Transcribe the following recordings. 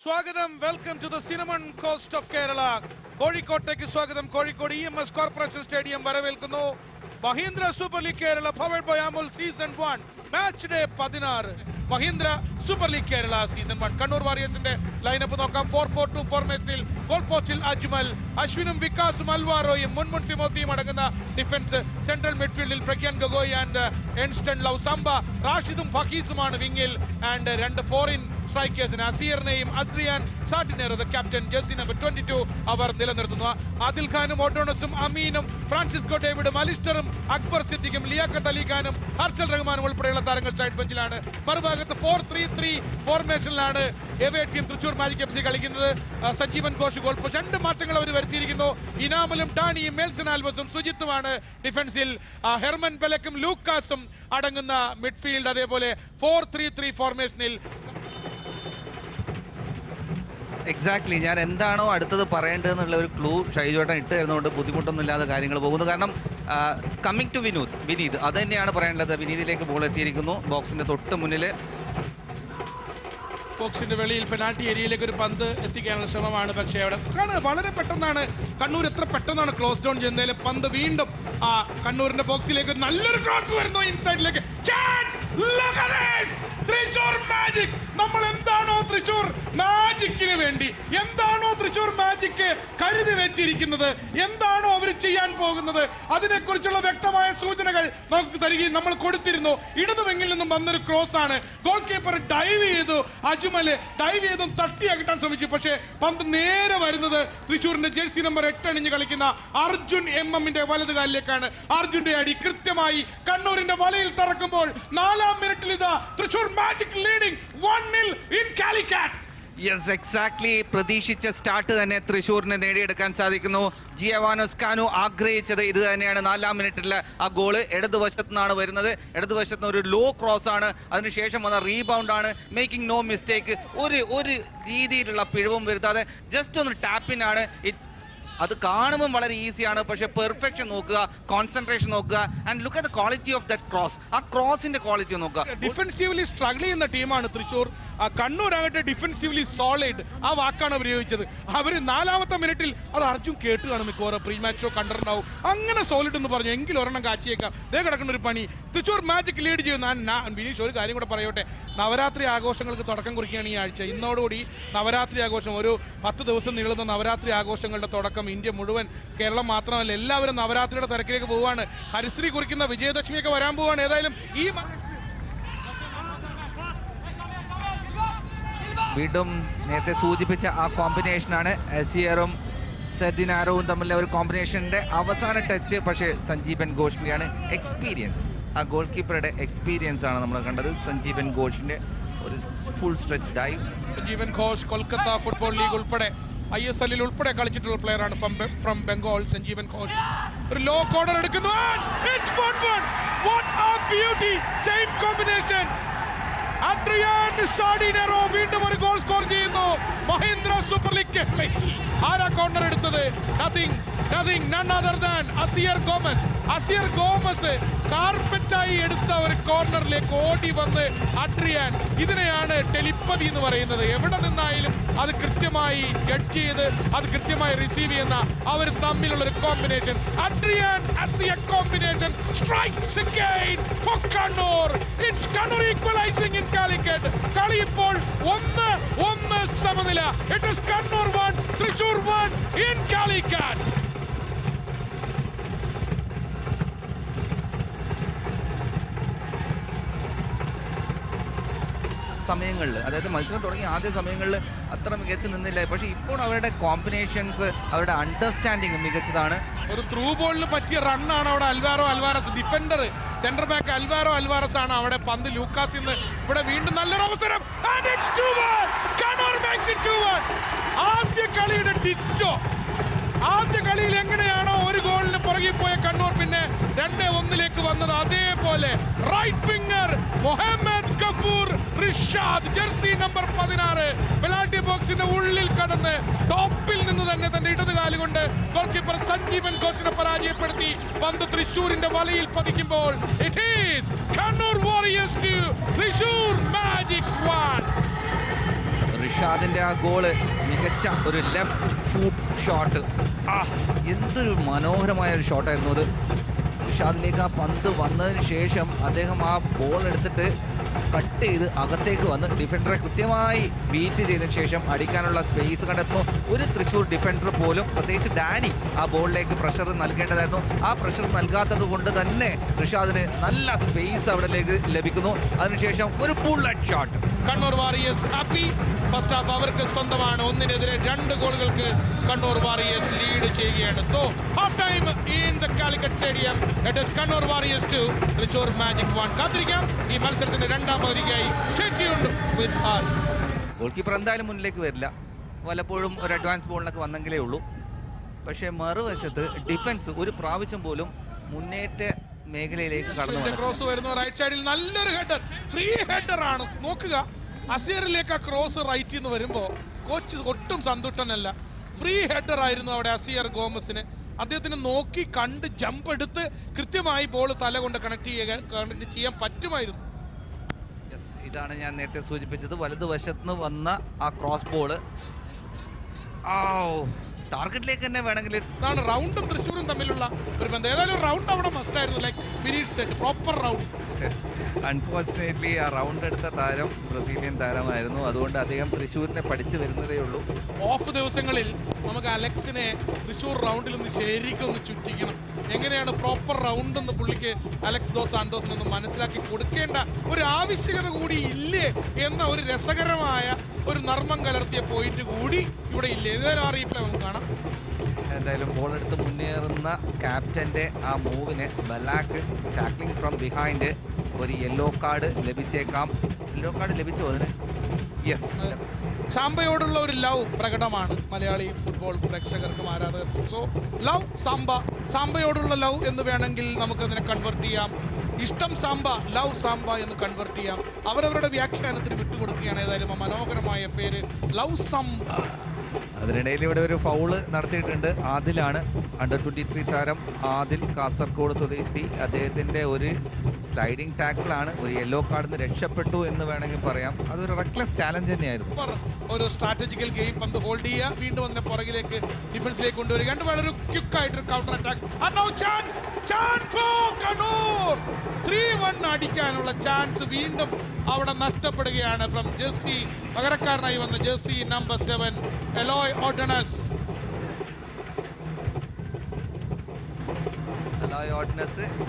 സ്വാഗതം. Welcome to the cinnamon coast of Kerala. കോഴിക്കോട്ടേക്ക് സ്വാഗതം. കോഴിക്കോട് EMS കോർപ്പറേഷൻ സ്റ്റേഡിയം വരവേൽക്കുന്നു. Mahindra super league Kerala powered by Amul season 1 match day 16. Mahindra super league Kerala season 1. Kannur വാരിയേഴ്സിന്റെ lineup നോക്കാം. 4-4-2 ഫോർമേറ്റിൽ goal പോസ്റ്റിൽ അജ്മൽ, അശ്വിനും വികാസും അൽവാറോയും മുൻമുൻ തിമോത്തിയും അടങ്ങുന്ന ഡിഫൻസ്. സെൻട്രൽ മിഡ്ഫീൽഡിൽ Pragyan Gogoi and Enston Love Samba, റാഷിദും ഫക്കീസുമാണ് വിങ്ങിൽ. ആൻഡ് രണ്ട് ഫോറിൻ സ്ട്രൈക്കേഴ്സിന് അസീറിനെയും അദ്രിയാൻ സാറ്റിനെറും ക്യാപ്റ്റൻ ജേഴ്സി നമ്പർ 22 അവർ നിലനിർത്തുന്നു. ആദിൽ ഖാനും ഓട്ടോണസും അമീനും ഫ്രാൻസിസ്കോ ഡേവിഡും അലിസ്റ്ററും അക്ബർ സിദ്ദിഖും ലിയാഖത്ത് അലി ഖാനും ഹർഷൽ റഹ്മാനും ഉൾപ്പെടെയുള്ള താരങ്ങൾ സൈഡ് ബെഞ്ചിലാണ്. മറുഭാഗത്ത് 4-3-3 ഫോർമേഷനിലാണ് away team Thrissur magic FC കളിക്കുന്നത്. Sanjeevan Ghosh goal post. 2 മാറ്റങ്ങൾ അവർ വരുത്തിയിരിക്കുന്നു. ഇനാമലും ഡാനിയും മേൽസൺ ആൽവസും സുജിത്തുമാണ് ഡിഫൻസിൽ. ഹെർമൻ ബെലക്കും ലൂക്കാസും അടങ്ങുന്ന മിഡ്ഫീൽഡ്. അതേപോലെ 4-3-3 ഫോർമേഷനിൽ എക്സാക്ട്ലി ഞാൻ എന്താണോ അടുത്തത് പറയേണ്ടതെന്നുള്ള ഒരു ക്ലൂ ഷൈജോട്ടൻ ഇട്ട് തരുന്നതുകൊണ്ട് ബുദ്ധിമുട്ടൊന്നുമില്ലാതെ കാര്യങ്ങൾ പോകുന്നു. കാരണം കമ്മിങ് ടു വിനീത് അത് തന്നെയാണ് പറയേണ്ടത്. വിനീതിലേക്ക് ബോൾ എത്തിയിരിക്കുന്നു. ബോക്സിന്റെ തൊട്ട് മുന്നിൽ ബോക്സിന്റെ വെളിയിൽ പെനാൽറ്റി ഏരിയയിലേക്ക് ഒരു പന്ത് എത്തിക്കാനുള്ള ശ്രമമാണ്. പക്ഷേ അവിടെ വളരെ പെട്ടെന്നാണ് കണ്ണൂർ എത്ര പെട്ടെന്നാണ് ക്ലോസ് ഡൗൺ ചെയ്യുന്നതിൽ പന്ത് വീണ്ടും കണ്ണൂരിന്റെ ബോക്സിലേക്ക് നല്ലൊരു ക്രോസ് വരുന്നു. ഇൻസൈഡിലേക്ക് തൃശൂർ മാജിക്. നമ്മൾ എന്താണോ തൃശൂർ മാജിക്കിന് വേണ്ടി എന്താണോ തൃശൂർ മാജിക് കരുതി വെച്ചിരിക്കുന്നത്, എന്താണോ അവർ ചെയ്യാൻ പോകുന്നത്, അതിനെക്കുറിച്ചുള്ള വ്യക്തമായ സൂചനകൾ നമുക്ക് തരികയും നമ്മൾ കൊടുത്തിരുന്നു. ഇടതുവെങ്ങിൽ നിന്നും വന്നൊരു ക്രോസ് ആണ്. ഗോൾ കീപ്പർ ഡൈവ് ചെയ്തു. അജ്മല് ഡൈവ് ചെയ്തും തട്ടി അകറ്റാൻ ശ്രമിച്ചു. പക്ഷേ പന്ത് നേരെ വരുന്നത് തൃശൂരിന്റെ ജേഴ്സി നമ്പർ 8 അണിഞ്ഞ് കളിക്കുന്ന അർജുൻ MM-ന്റെ വലതുകാലിലേക്കാണ്. അർജുന്റെ അടി കൃത്യമായി കണ്ണൂരിന്റെ വലയിൽ തറക്കുമ്പോൾ 4-ാം മിനിറ്റിൽ ഇതാ Thrissur magic leading 1-0 in Calicut. Yes, exactly പ്രതീക്ഷിച്ച സ്റ്റാർട്ട് തന്നെ തൃശ്ശൂരിന് നേടിയെടുക്കാൻ സാധിക്കുന്നു. ജിയവാനോസ് കാനു ആഗ്രഹിച്ചത് ഇത് തന്നെയാണ്. 4-ാം മിനിറ്റിൽ ആ ഗോള് ഇടതുവശത്തു നിന്നാണ് വരുന്നത്. ഇടതുവശത്ത് ഒരു ലോ ക്രോസ് ആണ്. അതിനുശേഷം വന്ന റീബൗണ്ട് ആണ്. മേക്കിംഗ് നോ മിസ്റ്റേക്ക്, ഒരു രീതിയിലുള്ള പിഴവും വരുത്താതെ ജസ്റ്റ് ഒന്ന് ടാപ്പിനാണ്. അത് കാണുമ്പോൾ വളരെ ഈസിയാണ്. പക്ഷേ പെർഫെക്ഷൻ നോക്കുക, കോൺസെൻട്രേഷൻ നോക്കുക, and look at the quality of that cross. ആ ക്രോസിന്റെ ക്വാളിറ്റി നോക്കുക. ഡിഫൻസീവ്ലി സ്ട്രഗിൾ ചെയ്യുന്ന ടീമാണ് തൃശൂർ. കണ്ണൂരാകട്ടെ ഡിഫൻസീവ്ലി സോളിഡ്, ആ വാക്കാണ് ഉപയോഗിച്ചത്. അവർ 4-ാമത്തെ മിനിറ്റിൽ അത് അർജുൻ കേട്ട് കാണും. മിക്കവാറും പ്രീ മാച്ച് ഷോ കണ്ടിട്ടുണ്ടാവും. അങ്ങനെ സോളിഡ് എന്ന് പറഞ്ഞു എങ്കിൽ ഒരെണ്ണം കാച്ചിയേക്കാം. ദേ കിടക്കുന്ന ഒരു പണി. തൃശൂർ മാജിക് ലീഡ് ചെയ്യുന്ന ബിനീഷ് ഒരു കാര്യം കൂടെ പറയോട്ടെ. നവരാത്രി ആഘോഷങ്ങൾക്ക് തുടക്കം കുറിക്കുകയാണ് ഈ ആഴ്ച. ഇന്നോടുകൂടി നവരാത്രി ആഘോഷം, ഒരു 10 ദിവസം നീളുന്ന നവരാത്രി ആഘോഷങ്ങളുടെ തുടക്കം. ഇന്ത്യ മുഴുവൻ, കേരളം മാത്രമല്ല, എല്ലാവരും നവരാത്രിയുടെ തിരക്കിലേക്ക് പോവുകയാണ്. ഹരിശ്രീ കുറിക്കുന്ന വിജയദശമിയൊക്കെ വരാൻ പോവുകയാണ്. ഏതായാലും ഈ വീണ്ടും നേരത്തെ സൂചിപ്പിച്ച ആ കോമ്പിനേഷനാണ് അസിയറും സെഡിനാരോവും തമ്മിലുള്ള ഒരു കോമ്പിനേഷൻ്റെ അവസാന ടച്ച്. പക്ഷേ സഞ്ജീവൻ ഘോഷിൻ്റെയാണ് എക്സ്പീരിയൻസ്. ആ ഗോൾ കീപ്പറുടെ എക്സ്പീരിയൻസ് ആണ് നമ്മൾ കണ്ടത്. സഞ്ജീവൻ ഘോഷിൻ്റെ ഒരു full stretch dive. Sanjeevan Ghosh Kolkata football league ഉൾപ്പെടെ ISL ഉൾപ്പെടെ കളിച്ചിട്ടുള്ള പ്ലെയർ ആണ്. ഫ്രം ബംഗാൾ. സഞ്ജീവൻ ഘോഷ് ഒരു ലോ കോർണർ എടുക്കുന്നു. അഡ്രിയാൻ സാറ്റിനെറോ വീണ്ടും ഒരു ഗോൾ സ്കോർ ചെയ്യുന്നു. മഹീന്ദ്ര സൂപ്പർ ലീഗ് ആരാ കോർണർ എടുത്തത്? none other than Asier Gomez കാർപ്പറ്റായി എടുത്ത ഒരു കോർണറിലേക്ക് ഓടി വന്ന് അഡ്രിയാൻ. ഇതിനെയാണ് ടെലിപ്പതി എന്ന് പറയുന്നത്. എവിടെ നിന്നായാലും അത് കൃത്യമായി ജഡ്ജ് ചെയ്ത് അത് കൃത്യമായി റിസീവ് ചെയ്യുന്ന അവർ തമ്മിലുള്ള ഒരു combination. Adrian Asiya combination strikes again four Kannur. It's Kannur equalising in Calicut. കളി ഇപ്പോൾ 1-1 സമനില. It is Kannur 1 Thrissur 1 in Calicut. സമയങ്ങളിൽ, അതായത് മത്സരം തുടങ്ങിയ ആദ്യ സമയങ്ങളിൽ അത്ര മികച്ചു നിന്നില്ല. പക്ഷേ ഇപ്പോൾ അവരുടെ കോമ്പിനേഷൻസ്, അവരുടെ അണ്ടർസ്റ്റാൻഡിങ് മികച്ചതാണ്. ഒരു ത്രൂ ബോളിന് പറ്റിയ റണ്ണാണ് അവിടെ Alvarez defender centre back Alvarez ആണ് അവിടെ. പന്ത് ലൂക്കാസിൽ നിന്ന് ഇവിടെ വീണ്ടും നല്ലൊരു അവസരം. ആദ്യ കളിയുടെ ഡിറ്റോ. ആദ്യ കളിയിൽ എങ്ങനെയാണോ ഒരു ഗോളിന് പുറകിൽ പോയ കണ്ണൂർ പിന്നെ 2-1 വന്നത്, അതേപോലെ right winger Muhammad Gafoor Rishad jersey number 16 penalty ബോക്സിന്റെ ഉള്ളിൽ കടന്ന് ടോപ്പിൽ നിന്ന് തന്നെ തന്റെ ഇടതുകാല് കൊണ്ട് ഗോൾ കീപ്പർ സഞ്ജീവൻ ഘോഷിനെ പരാജയപ്പെടുത്തി പന്ത് തൃശൂരിന്റെ വലയിൽ പതിക്കുമ്പോൾ it is Kannur warriors 2 Thrissur magic 1. റിഷാദിന്റെ ആ ഗോള് മികച്ച ഒരു ലെഫ്റ്റ് ഫുട്ട് ഷോട്ട്. എന്തൊരു മനോഹരമായ ഒരു ഷോട്ടായിരുന്നു അത്. റിഷാദിലേക്ക് ആ പന്ത് വന്നതിന് ശേഷം അദ്ദേഹം ആ ബോൾ എടുത്തിട്ട് കട്ട് ചെയ്ത് അകത്തേക്ക് വന്ന് ഡിഫൻഡറെ കൃത്യമായി ബീറ്റ് ചെയ്തതിന് ശേഷം അടിക്കാനുള്ള സ്പേസ് കണ്ടെത്തുന്നു. ഒരു തൃശ്ശൂർ ഡിഫൻഡർ പോലും, പ്രത്യേകിച്ച് ഡാനി, ആ ബോളിലേക്ക് പ്രഷർ നൽകേണ്ടതായിരുന്നു. ആ പ്രഷർ നൽകാത്തത് കൊണ്ട് തന്നെ റിഷാദിന് നല്ല സ്പേസ് അവിടെ ലഭിക്കുന്നു. അതിനുശേഷം ഒരു bullet shot. Kannur warriors happy. First half അവർക്ക് സ്വന്തമാണ്. 1-നെതിരെ 2 ഗോളുകൾക്ക് കണ്ണൂർ വാറിയേഴ്സ് ലീഡ് ചെയ്യുകയാണ്. So half time in the Calicut stadium. It is Kannur warriors 2 Thrissur magic 1. കാത്തിരിക്കാം ഈ മത്സരത്തിന്റെ രണ്ടാം പകുതിക്കായി. ഗോൾ കീപ്പർ എന്തായാലും മുന്നിലേക്ക് വരില്ല, വല്ലപ്പോഴും ഒരു അഡ്വാൻസ് ബോളിനൊക്കെ വന്നെങ്കിലേ ഉള്ളൂ. പക്ഷേ മറുവശത്ത് ഡിഫൻസ് ഒരു പ്രാവശ്യം പോലും മുന്നേറ്റ മേഖലയിലേക്ക് കടന്നു. ക്രോസ് വരുന്നു റൈറ്റ് സൈഡിൽ, നല്ലൊരു ഹെഡർ, ഫ്രീ ഹെഡർ ആണ്. നോക്കുക, അസീറിലേക്ക് ആ ക്രോസ് റൈറ്റിൽ നിന്ന് വരുമ്പോൾ കോച്ച് ഒട്ടും സന്തുഷ്ടനല്ല. ഫ്രീ ഹെഡർ ആയിരുന്നു അവിടെ അസീർ ഗോമസിന്. അദ്ദേഹത്തിന് നോക്കി കണ്ട് ജമ്പ് എടുത്ത് കൃത്യമായി ബോൾ തല കൊണ്ട് കണക്ട് ചെയ്യാൻ പറ്റുമായിരുന്നു. ഇതാണ് ഞാൻ നേരത്തെ സൂചിപ്പിച്ചത്, വലതുവശത്ത് വന്ന ആ ക്രോസ് ബോള് ടാർഗറ്റിലേക്ക് തന്നെ വേണമെങ്കിൽ. ഇതാണ് റൗണ്ടും തൃശ്ശൂരും തമ്മിലുള്ള ഒരു ബന്ധം. ഏതായാലും റൗണ്ട് അവിടെ മസ്റ്റായിരുന്നു, like finish set, proper round. Unfortunately ആ റൗണ്ട് എടുത്ത താരം ബ്രസീലിയൻ താരമായിരുന്നു. അതുകൊണ്ട് അദ്ദേഹം തൃശ്ശൂരിനെ പഠിച്ചു വരുന്നതേ ഉള്ളൂ. ഓഫ് ദിവസങ്ങളിൽ നമുക്ക് അലക്സിനെ തൃശ്ശൂർ റൗണ്ടിൽ ഒന്ന് ശരിക്കും ഒന്ന് ചുറ്റിക്കണം. എങ്ങനെയാണ് പ്രോപ്പർ റൗണ്ട് എന്ന് പുള്ളിക്ക് അലക്സ് ദോസ് സാന്റോസിനൊന്ന് മനസ്സിലാക്കി കൊടുക്കേണ്ട ഒരു ആവശ്യകത കൂടി ഇല്ലേ എന്ന ഒരു രസകരമായ ഒരു നർമ്മം കലർത്തിയ പോയിന്റ് കൂടി ഇവിടെ ഇല്ലേ. ഏതായാലും അറിയില്ല, നമുക്ക് കാണാം. എന്തായാലും ബോൾ എടുത്ത് മുന്നേറുന്ന ക്യാപ്റ്റന്റെ ആ മൂവിന് ബലാക്ക് ടാക്ലിംഗ് ഫ്രം ബിഹൈൻഡ് ഒരു യെല്ലോ കാർഡ് ലഭിച്ചേക്കാം. യെല്ലോ കാർഡ് ലഭിച്ചോ അതിന്? യെസ്. സാംബയോടുള്ള ഒരു ലവ് പ്രകടമാണ് മലയാളി ഫുട്ബോൾ പ്രേക്ഷകർക്കും ആരാധകർക്കും. സോ ലവ് സാംബ, സാംബയോടുള്ള ലവ് എന്ന് വേണമെങ്കിൽ നമുക്കതിനെ കൺവെർട്ട് ചെയ്യാം. ഇഷ്ടം സാംബ, ലവ് സാംബ എന്ന് കൺവെർട്ട് ചെയ്യാം. അവരവരുടെ വ്യാഖ്യാനത്തിന് വിട്ടുകൊടുക്കുകയാണ്. ഏതായാലും ആ മനോഹരമായ പേര് ലവ് സാംബ. അതിനിടയിൽ ഇവിടെ ഒരു ഫൗള് നടത്തിയിട്ടുണ്ട്. ആദിലാണ്, അണ്ടർ 23 താരം ആദിൽ, കാസർഗോഡ് സ്വദേശി. അദ്ദേഹത്തിൻ്റെ ഒരു സ്ലൈഡിംഗ് ടാക്കിളാണ്. ഒരു യെല്ലോ കാർഡിന് രക്ഷപ്പെട്ടു എന്ന് വേണമെങ്കിൽ പറയാം. അതൊരു റെക്ലെസ് ചാലഞ്ച് തന്നെയായിരുന്നു. ഒരു സ്ട്രാറ്റജിക്കൽ ഗെയിം, പന്ത് ഹോൾഡ് ചെയ്യുക, വീണ്ടും അതിനെ പുറകിലേക്ക് ഡിഫൻസിലേക്ക് കൊണ്ടുവരിക. രണ്ട് വളരെ ക്വിക്ക് ആയിട്ടൊരു കൗണ്ടർ അറ്റാക്ക്. 3-1 അടിക്കാനുള്ള ചാൻസ് വീണ്ടും അവിടെ നഷ്ടപ്പെടുകയാണ്. ഫ്രം ജെർസി, പകരക്കാരനായി വന്ന ജെർസി നമ്പർ 7 എലോയ് ഓർഡനസ്.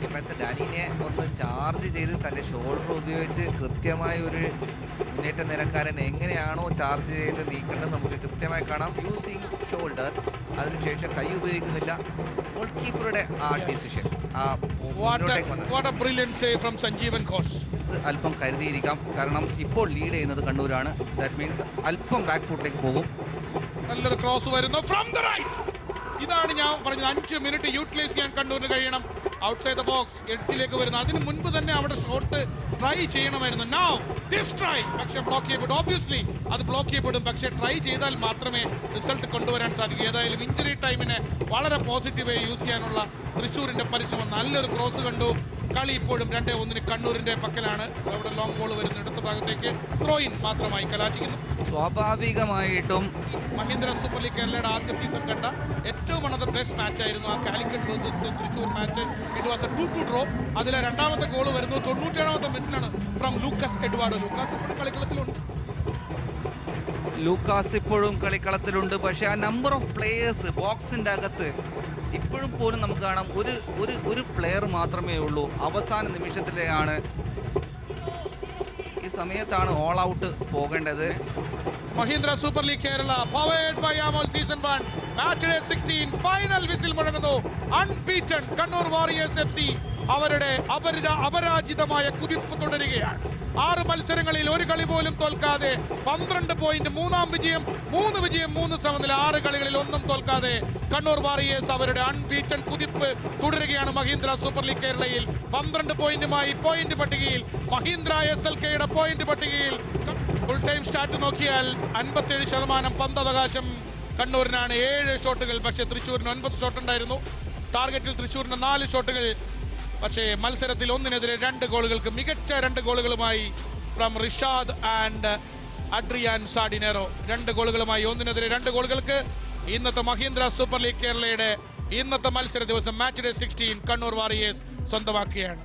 ഡിഫൻസ് ഡാനിനെ ഒന്ന് ചാർജ് ചെയ്ത് തൻ്റെ ഷോൾഡർ ഉപയോഗിച്ച് കൃത്യമായി ഒരു മുന്നേറ്റ നിരക്കാരൻ എങ്ങനെയാണോ ചാർജ് ചെയ്ത് നീക്കേണ്ടത് നമുക്ക് കൃത്യമായി കാണാം. യൂസിങ് ഷോൾഡർ, അതിനുശേഷം കൈ ഉപയോഗിക്കുന്നില്ല. ഗോൾ കീപ്പറുടെ ആ ഡിസിഷൻ അല്പം കരുതിയിരിക്കാം. കാരണം ഇപ്പോൾ ലീഡ് ചെയ്യുന്നത് കണ്ണൂരാണ്. ദാറ്റ് മീൻസ് അല്പം ബാക്ക് ഫുട്ടിലേക്ക് പോകും. നല്ലൊരു ക്രോസ് വരുന്നു ഫ്രം ദ റൈറ്റ്. ഇതാണ് ഞാൻ പറഞ്ഞത്, 5 മിനിറ്റ് യൂട്ടിലൈസ് ചെയ്യാൻ കണ്ണൂരിന് കഴിയണം. ഔട്ട്സൈഡ് ദ ബോക്സ് എഴുത്തിലേക്ക് വരുന്നു. അതിന് മുൻപ് തന്നെ അവിടെ ഷോട്ട് ട്രൈ ചെയ്യണമായിരുന്നു. നൗ ദിസ് ട്രൈ, പക്ഷേ ബ്ലോക്ക് ചെയ്യപ്പെടും. ഓബ്വിയസ്ലി അത് ബ്ലോക്ക് ചെയ്യപ്പെടും. പക്ഷേ ട്രൈ ചെയ്താൽ മാത്രമേ റിസൾട്ട് കൊണ്ടുവരാൻ സാധിക്കൂ. ഏതായാലും ഇഞ്ചുറി ടൈമിനെ വളരെ പോസിറ്റീവായി യൂസ് ചെയ്യാനുള്ള തൃശ്ശൂരിന്റെ പരിശ്രമം. നല്ലൊരു ക്രോസ് കണ്ടു. കളി ഇപ്പോഴും 2-1 കണ്ണൂരിന്റെ പക്കലാണ്. അവിടെ ലോങ് ബോൾ വരുന്ന ഇടത്ത ഭാഗത്തേക്ക് ത്രോയിൻ മാത്രമായി കലാശിക്കുന്നു. സ്വാഭാവികമായിട്ടും മഹീന്ദ്ര സൂപ്പർ ലീഗ് കേരളയുടെ ആദ്യ സീസൺ കണ്ട ഏറ്റവും one of the best match ആയിരുന്നു ആ Calicut versus Thrissur match. It was A 2-2 draw. അതിലെ രണ്ടാമത്തെ ഗോൾ വരുന്നു 97ാമത്തെ മിനിറ്റിലാണ് ഫ്രം ലൂക്കാസ് എഡ്വാർഡോ. ലൂക്കാസ് ഇപ്പോഴും കളിക്കളത്തിലുണ്ട്. ലൂക്കാസ് ഇപ്പോഴും കളിക്കളത്തിലുണ്ട്. പക്ഷെ ആ നമ്പർ ഓഫ് പ്ലേയേഴ്സ് ബോക്സിന്റെ അകത്ത് ഇപ്പോഴും പോലും നമുക്ക് കാണാം ഒരു പ്ലെയർ മാത്രമേ ഉള്ളൂ. അവസാന നിമിഷത്തിലെയാണ്, ഈ സമയത്താണ് ഓൾ ഔട്ട് പോകേണ്ടത്. Mahindra super league Kerala powered by Amul season 1 match day 16 final whistle മുഴങ്ങുന്നു. അൺബീറ്റൺ കണ്ണൂർ വാറിയേഴ്സ് FC അവരുടെ അപരാജിതമായ കുതിപ്പ് തുടരുകയാണ്. 6 മത്സരങ്ങളിൽ ഒരു കളി പോലും തോൽക്കാതെ 12 പോയിന്റ്, 3-ാം വിജയം, 3 വിജയം 3 സമനില. 6 കളികളിൽ ഒന്നും തോൽക്കാതെ കണ്ണൂർ വാറിയേഴ്സ് അവരുടെ അൺബീറ്റൺ കുതിപ്പ് തുടരുകയാണ്. മഹീന്ദ്ര സൂപ്പർ ലീഗ് കേരളയിൽ 12 പോയിന്റുമായി പോയിന്റ് പട്ടികയിൽ, മഹീന്ദ്ര SLKയുടെ പോയിന്റ് പട്ടികയിൽ. ഫുൾ ടൈം സ്റ്റാർട്ട് നോക്കിയാൽ 57% പന്തവകാശം കണ്ണൂരിനാണ്. 7 ഷോട്ടുകൾ. പക്ഷേ തൃശ്ശൂരിന് 9 ഷോട്ട് ഉണ്ടായിരുന്നു. ടാർഗറ്റിൽ തൃശ്ശൂരിന് 4 ഷോട്ടുകൾ. പക്ഷേ മത്സരത്തിൽ 1-നെതിരെ 2 ഗോളുകൾക്ക് മികച്ച 2 ഗോളുകളുമായി ഫ്രം റിഷാദ് ആൻഡ് അഡ്രിയാൻ സാഡിനേറോ. 2 ഗോളുകളുമായി 1-2 ഗോളുകൾക്ക് ഇന്നത്തെ മഹീന്ദ്ര സൂപ്പർ ലീഗ് കേരളയുടെ ഇന്നത്തെ മത്സര ദിവസം മാച്ച് ഡേ 16 കണ്ണൂർ വാറിയേഴ്സ് സ്വന്തമാക്കുകയാണ്.